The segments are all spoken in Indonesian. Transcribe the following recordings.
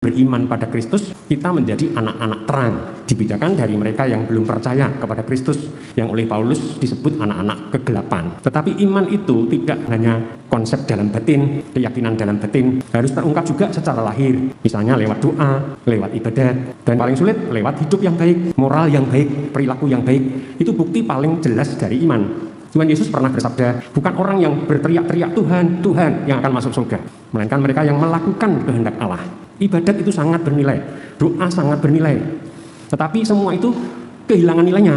beriman pada Kristus, kita menjadi anak-anak terang. Dibedakan dari mereka yang belum percaya kepada Kristus, yang oleh Paulus disebut anak-anak kegelapan. Tetapi iman itu tidak hanya konsep dalam batin, keyakinan dalam batin, harus terungkap juga secara lahir. Misalnya lewat doa, lewat ibadat, dan paling sulit lewat hidup yang baik, moral yang baik, perilaku yang baik. Itu bukti paling jelas dari iman. Tuhan Yesus pernah bersabda, bukan orang yang berteriak-teriak Tuhan, Tuhan yang akan masuk surga, melainkan mereka yang melakukan kehendak Allah. Ibadat itu sangat bernilai, doa sangat bernilai. Tetapi semua itu kehilangan nilainya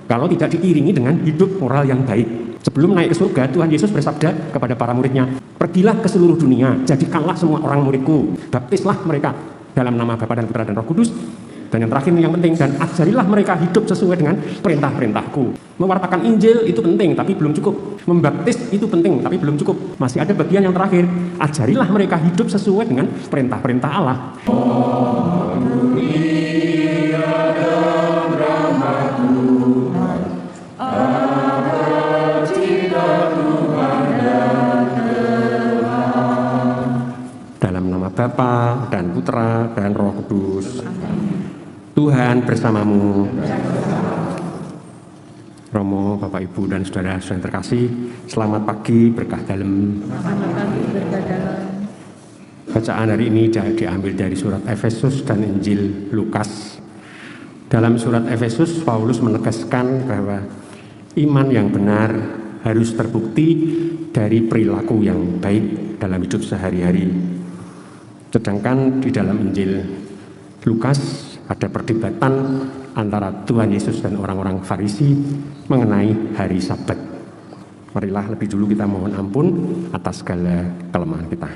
kalau tidak diiringi dengan hidup moral yang baik. Sebelum naik ke surga, Tuhan Yesus bersabda kepada para muridnya, pergilah ke seluruh dunia, jadikanlah semua orang muridku, baptislah mereka dalam nama Bapa dan Putra dan Roh Kudus. Dan yang terakhir yang penting, dan ajarilah mereka hidup sesuai dengan perintah-perintahku. Mewartakan Injil itu penting, tapi belum cukup. Membaptis itu penting, tapi belum cukup. Masih ada bagian yang terakhir, ajarilah mereka hidup sesuai dengan perintah-perintah Allah. Dalam nama Bapa dan Putra dan Roh Kudus. Tuhan bersamamu. Romo, Bapak, Ibu, dan saudara yang terkasih, selamat pagi, berkah dalam. Bacaan hari ini diambil dari surat Efesus dan Injil Lukas. Dalam surat Efesus, Paulus menegaskan bahwa iman yang benar harus terbukti dari perilaku yang baik dalam hidup sehari-hari. Sedangkan di dalam Injil Lukas ada perdebatan antara Tuhan Yesus dan orang-orang Farisi mengenai hari Sabat. Marilah lebih dulu kita mohon ampun atas segala kelemahan kita.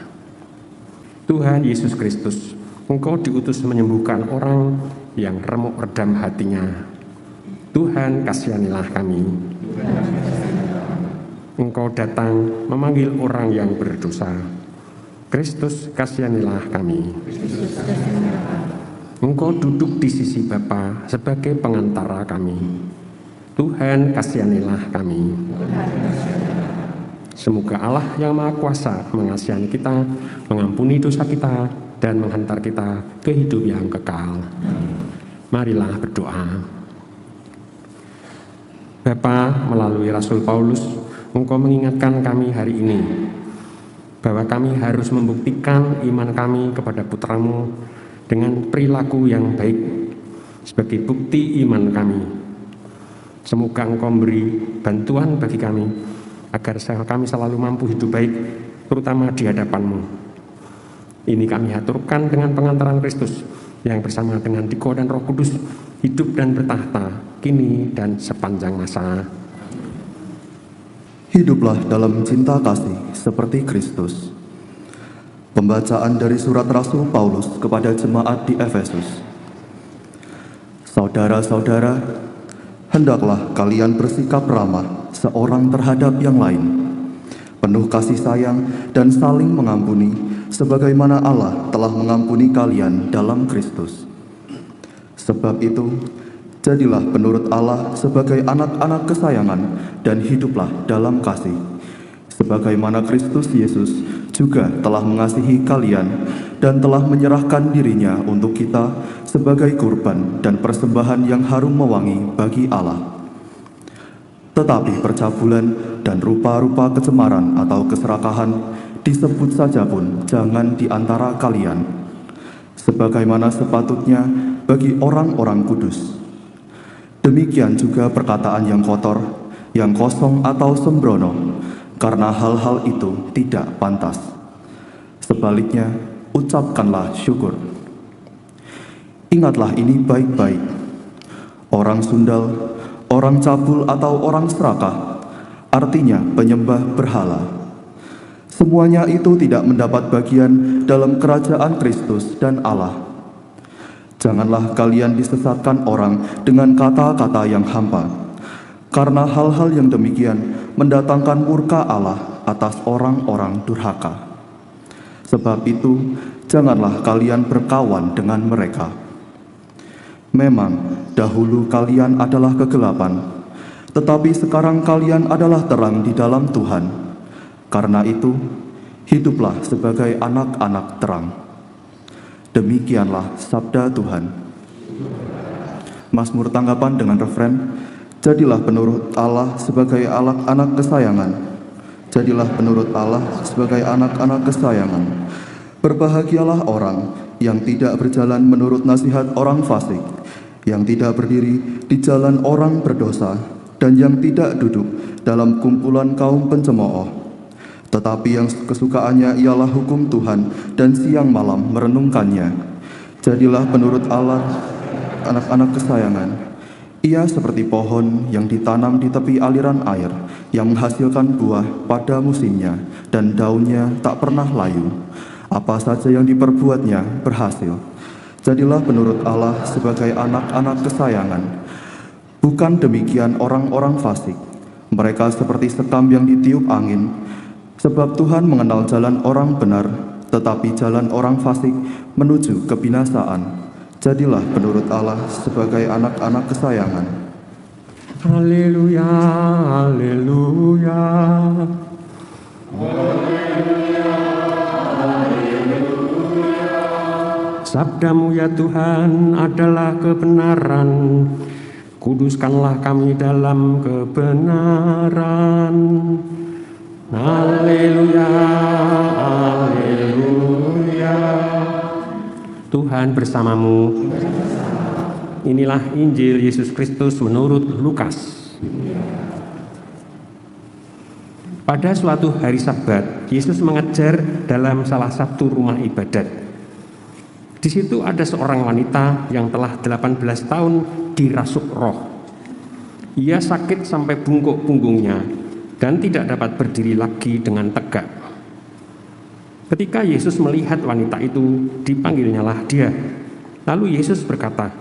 Tuhan Yesus Kristus, Engkau diutus menyembuhkan orang yang remuk redam hatinya. Tuhan, kasihanilah kami. Engkau datang memanggil orang yang berdosa. Kristus, kasihanilah kami. Engkau duduk di sisi Bapa sebagai pengantara kami. Tuhan, kasihanilah kami. Semoga Allah yang Maha Kuasa mengasihi kita, mengampuni dosa kita, dan menghantar kita ke hidup yang kekal. Marilah berdoa. Bapa, melalui Rasul Paulus, Engkau mengingatkan kami hari ini bahwa kami harus membuktikan iman kami kepada Putramu dengan perilaku yang baik sebagai bukti iman kami. Semoga Engkau memberi bantuan bagi kami agar kami selalu mampu hidup baik, terutama di hadapan-Mu. Ini kami haturkan dengan pengantaran Kristus yang bersama dengan Diko dan Roh Kudus hidup dan bertahta kini dan sepanjang masa. Hiduplah dalam cinta kasih seperti Kristus. Pembacaan dari surat Rasul Paulus kepada jemaat di Efesus. Saudara-saudara, hendaklah kalian bersikap ramah seorang terhadap yang lain, penuh kasih sayang dan saling mengampuni, sebagaimana Allah telah mengampuni kalian dalam Kristus. Sebab itu, jadilah penurut Allah sebagai anak-anak kesayangan dan hiduplah dalam kasih, sebagaimana Kristus Yesus juga telah mengasihi kalian dan telah menyerahkan dirinya untuk kita sebagai kurban dan persembahan yang harum mewangi bagi Allah. Tetapi percabulan dan rupa-rupa kecemaran atau keserakahan disebut saja pun jangan di antara kalian, sebagaimana sepatutnya bagi orang-orang kudus. Demikian juga perkataan yang kotor, yang kosong atau sembrono, karena hal-hal itu tidak pantas. Sebaliknya, ucapkanlah syukur. Ingatlah ini baik-baik. Orang sundal, orang cabul atau orang serakah, artinya penyembah berhala, semuanya itu tidak mendapat bagian dalam kerajaan Kristus dan Allah. Janganlah kalian disesatkan orang dengan kata-kata yang hampa, karena hal-hal yang demikian mendatangkan murka Allah atas orang-orang durhaka. Sebab itu, janganlah kalian berkawan dengan mereka. Memang, dahulu kalian adalah kegelapan, tetapi sekarang kalian adalah terang di dalam Tuhan. Karena itu, hiduplah sebagai anak-anak terang. Demikianlah sabda Tuhan. Mazmur tanggapan dengan refren, jadilah penurut Allah sebagai anak-anak kesayangan. Jadilah penurut Allah sebagai anak-anak kesayangan. Berbahagialah orang yang tidak berjalan menurut nasihat orang fasik, yang tidak berdiri di jalan orang berdosa, dan yang tidak duduk dalam kumpulan kaum pencemooh. Tetapi yang kesukaannya ialah hukum Tuhan, dan siang malam merenungkannya. Jadilah penurut Allah anak-anak kesayangan. Ia seperti pohon yang ditanam di tepi aliran air, yang menghasilkan buah pada musimnya, dan daunnya tak pernah layu. Apa saja yang diperbuatnya berhasil. Jadilah penurut Allah sebagai anak-anak kesayangan. Bukan demikian orang-orang fasik. Mereka seperti sekam yang ditiup angin. Sebab Tuhan mengenal jalan orang benar, tetapi jalan orang fasik menuju kebinasaan. Jadilah penurut Allah sebagai anak-anak kesayangan. Haleluya, haleluya. Sabdamu ya Tuhan adalah kebenaran. Kuduskanlah kami dalam kebenaran. Haleluya, haleluya. Tuhan bersamamu. Inilah Injil Yesus Kristus menurut Lukas. Pada suatu hari Sabat, Yesus mengajar dalam salah satu rumah ibadat. Di situ ada seorang wanita yang telah 18 tahun dirasuk roh. Ia sakit sampai bungkuk punggungnya dan tidak dapat berdiri lagi dengan tegak. Ketika Yesus melihat wanita itu, dipanggilnyalah dia. Lalu Yesus berkata,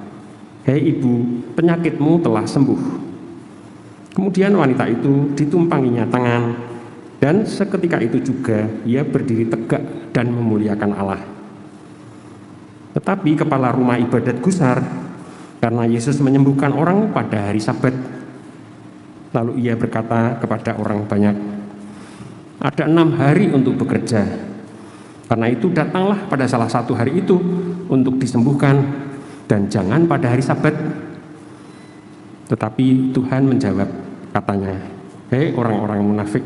"Hei ibu, penyakitmu telah sembuh." Kemudian wanita itu ditumpanginya tangan, dan seketika itu juga ia berdiri tegak dan memuliakan Allah. Tetapi kepala rumah ibadat gusar karena Yesus menyembuhkan orang pada hari Sabat. Lalu ia berkata kepada orang banyak, "Ada 6 hari untuk bekerja. Karena itu datanglah pada salah satu hari itu untuk disembuhkan, dan jangan pada hari Sabat." Tetapi Tuhan menjawab, katanya, "Hei orang-orang munafik,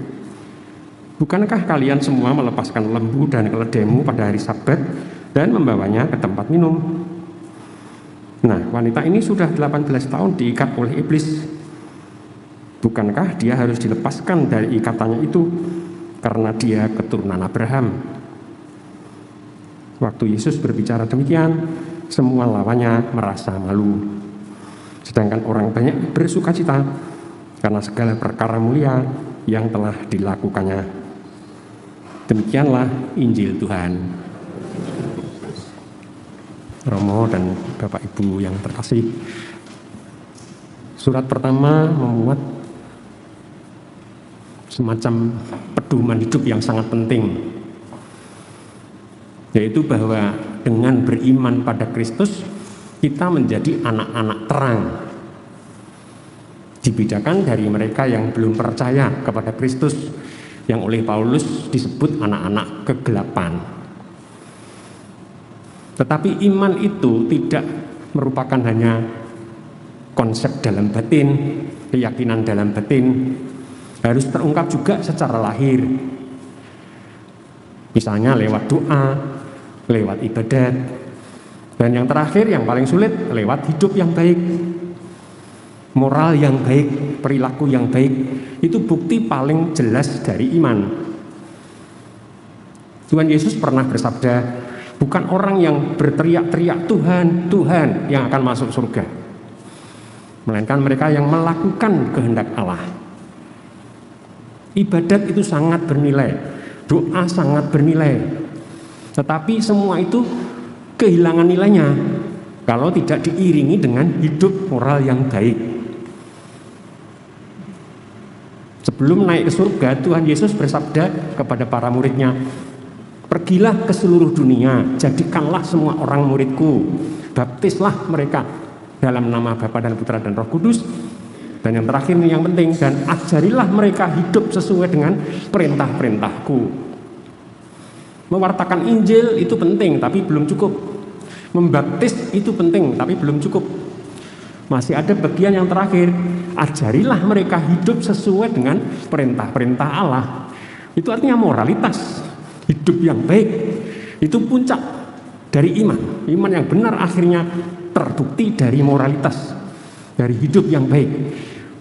bukankah kalian semua melepaskan lembu dan keledaimu pada hari Sabat dan membawanya ke tempat minum?" Nah, wanita ini sudah 18 tahun diikat oleh iblis. Bukankah dia harus dilepaskan dari ikatannya itu karena dia keturunan Abraham? Waktu Yesus berbicara demikian, semua lawannya merasa malu. Sedangkan orang banyak bersukacita karena segala perkara mulia yang telah dilakukannya. Demikianlah Injil Tuhan. Romo dan Bapak Ibu yang terkasih, surat pertama memuat semacam pedoman hidup yang sangat penting, yaitu bahwa dengan beriman pada Kristus kita menjadi anak-anak terang. Dibedakan dari mereka yang belum percaya kepada Kristus, yang oleh Paulus disebut anak-anak kegelapan. Tetapi iman itu tidak merupakan hanya konsep dalam batin, keyakinan dalam batin, harus terungkap juga secara lahir. Misalnya lewat doa, lewat ibadat, dan yang terakhir yang paling sulit lewat hidup yang baik, moral yang baik, perilaku yang baik. Itu bukti paling jelas dari iman. Tuhan Yesus pernah bersabda, bukan orang yang berteriak-teriak Tuhan, Tuhan yang akan masuk surga, melainkan mereka yang melakukan kehendak Allah. Ibadat itu sangat bernilai, doa sangat bernilai, tetapi semua itu kehilangan nilainya kalau tidak diiringi dengan hidup moral yang baik. Sebelum naik ke surga, Tuhan Yesus bersabda kepada para muridnya, "Pergilah ke seluruh dunia, jadikanlah semua orang muridku, baptislah mereka dalam nama Bapa dan Putra dan Roh Kudus, dan yang terakhir ini yang penting, dan ajarilah mereka hidup sesuai dengan perintah-perintahku." Mewartakan Injil itu penting, tapi belum cukup. Membaptis itu penting, tapi belum cukup. Masih ada bagian yang terakhir, ajarilah mereka hidup sesuai dengan perintah-perintah Allah. Itu artinya moralitas, hidup yang baik. Itu puncak dari iman. Iman yang benar akhirnya terbukti dari moralitas, dari hidup yang baik,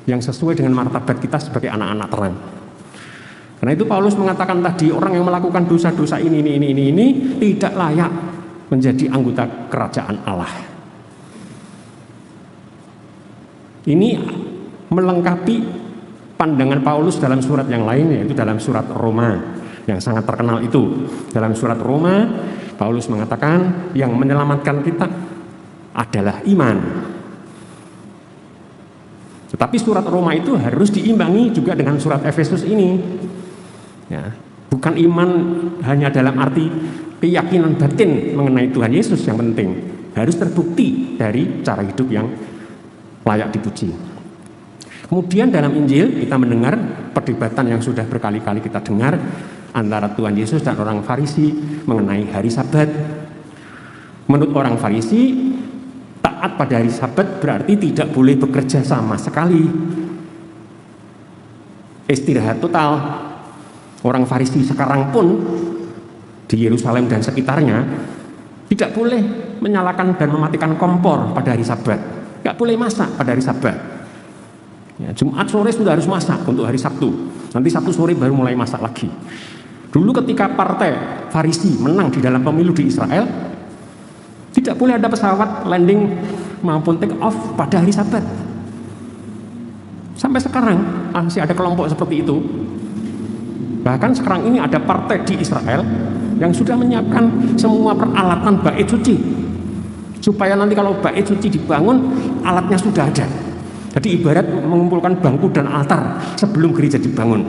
yang sesuai dengan martabat kita sebagai anak-anak terang. Karena itu Paulus mengatakan tadi, orang yang melakukan dosa-dosa ini tidak layak menjadi anggota kerajaan Allah. Ini melengkapi pandangan Paulus dalam surat yang lain, yaitu dalam surat Roma yang sangat terkenal itu. Dalam surat Roma, Paulus mengatakan yang menyelamatkan kita adalah iman. Tetapi surat Roma itu harus diimbangi juga dengan surat Efesus ini. Ya, bukan iman hanya dalam arti keyakinan batin mengenai Tuhan Yesus yang penting, harus terbukti dari cara hidup yang layak dipuji. Kemudian dalam Injil kita mendengar perdebatan yang sudah berkali-kali kita dengar antara Tuhan Yesus dan orang Farisi mengenai hari Sabat. Menurut orang Farisi, taat pada hari Sabat berarti tidak boleh bekerja sama sekali, istirahat total. Orang Farisi sekarang pun di Yerusalem dan sekitarnya tidak boleh menyalakan dan mematikan kompor pada hari Sabat, nggak boleh masak pada hari Sabat. Ya, Jumat sore sudah harus masak untuk hari Sabtu, nanti Sabtu sore baru mulai masak lagi. Dulu ketika partai Farisi menang di dalam pemilu di Israel, tidak boleh ada pesawat landing maupun take off pada hari Sabat. Sampai sekarang masih ada kelompok seperti itu. Bahkan sekarang ini ada partai di Israel yang sudah menyiapkan semua peralatan bait suci, supaya nanti kalau bait suci dibangun, alatnya sudah ada. Jadi ibarat mengumpulkan bangku dan altar sebelum gereja dibangun.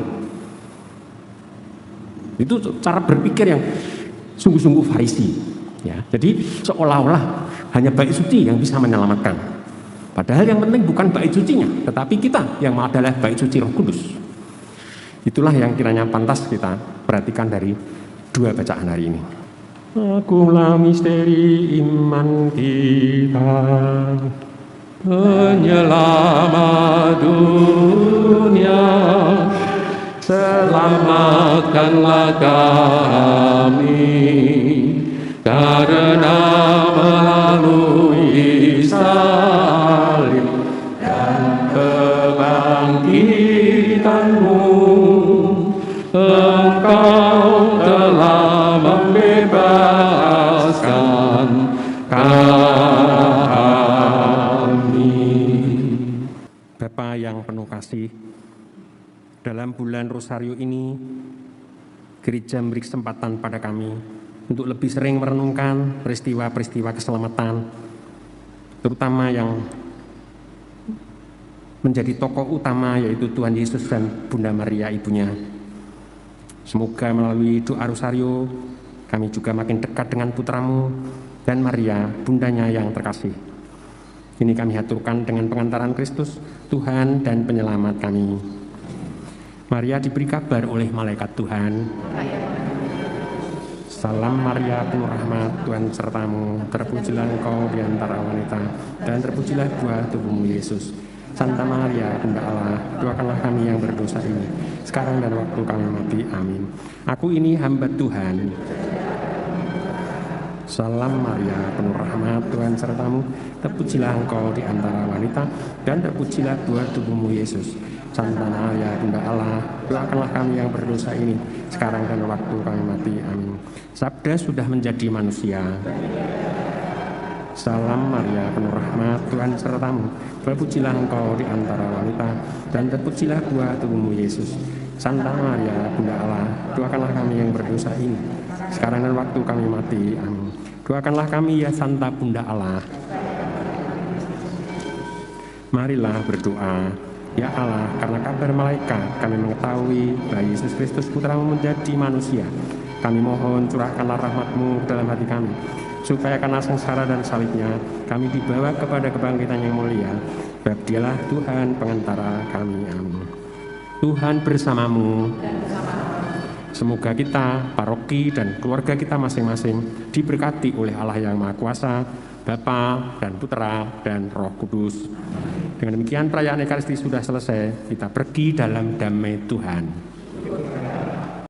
Itu cara berpikir yang sungguh-sungguh Farisi. Ya, jadi seolah-olah hanya bait suci yang bisa menyelamatkan. Padahal yang penting bukan bait sucinya, tetapi kita yang adalah bait suci Roh Kudus. Itulah yang kiranya pantas kita perhatikan dari dua bacaan hari ini. Agunglah misteri iman kita, penyelamat dunia, selamatkanlah kami, karena melalui salib dan kebangkitanmu, Engkau telah membebaskan kami. Bapa yang penuh kasih, dalam bulan Rosario ini, gereja memberi kesempatan pada kami untuk lebih sering merenungkan peristiwa-peristiwa keselamatan, terutama yang menjadi tokoh utama yaitu Tuhan Yesus dan Bunda Maria ibunya. Semoga melalui doa Rosario kami juga makin dekat dengan putramu dan Maria bundanya yang terkasih. Ini kami haturkan dengan pengantaran Kristus, Tuhan dan penyelamat kami. Maria diberi kabar oleh malaikat Tuhan, Salam Maria penuh rahmat, Tuhan sertamu, terpujilah engkau di antara wanita, dan terpujilah buah tubuhmu Yesus. Santa Maria, Bunda Allah, doakanlah kami yang berdosa ini, sekarang dan waktu kami mati. Amin. Aku ini hamba Tuhan. Salam Maria, penuh rahmat, Tuhan sertamu, terpujilah engkau di antara wanita, dan terpujilah buah tubuhmu Yesus. Santa Maria, Bunda Allah, doakanlah kami yang berdosa ini, sekarang dan waktu kami mati. Amin. Sabda sudah menjadi manusia. Salam Maria, penuh rahmat, Tuhan sertamu, terpujilah engkau di antara wanita, dan terpujilah buah tubuhmu Yesus. Santa Maria, Bunda Allah, doakanlah kami yang berdosa ini, sekarang dan waktu kami mati. Amin. Doakanlah kami ya Santa Bunda Allah. Marilah berdoa. Ya Allah, karena kabar malaikat kami mengetahui bahwa Yesus Kristus Putramu menjadi manusia. Kami mohon curahkanlah rahmat-Mu dalam hati kami, supaya karena sengsara dan salibnya kami dibawa kepada kebangkitan yang mulia. Sebab Dialah Tuhan pengantara kami. Amin. Tuhan bersamamu. semoga kita, paroki, dan keluarga kita masing-masing diberkati oleh Allah yang Maha Kuasa, Bapa dan Putra dan Roh Kudus. Dengan demikian perayaan Ekaristi sudah selesai, kita pergi dalam damai Tuhan.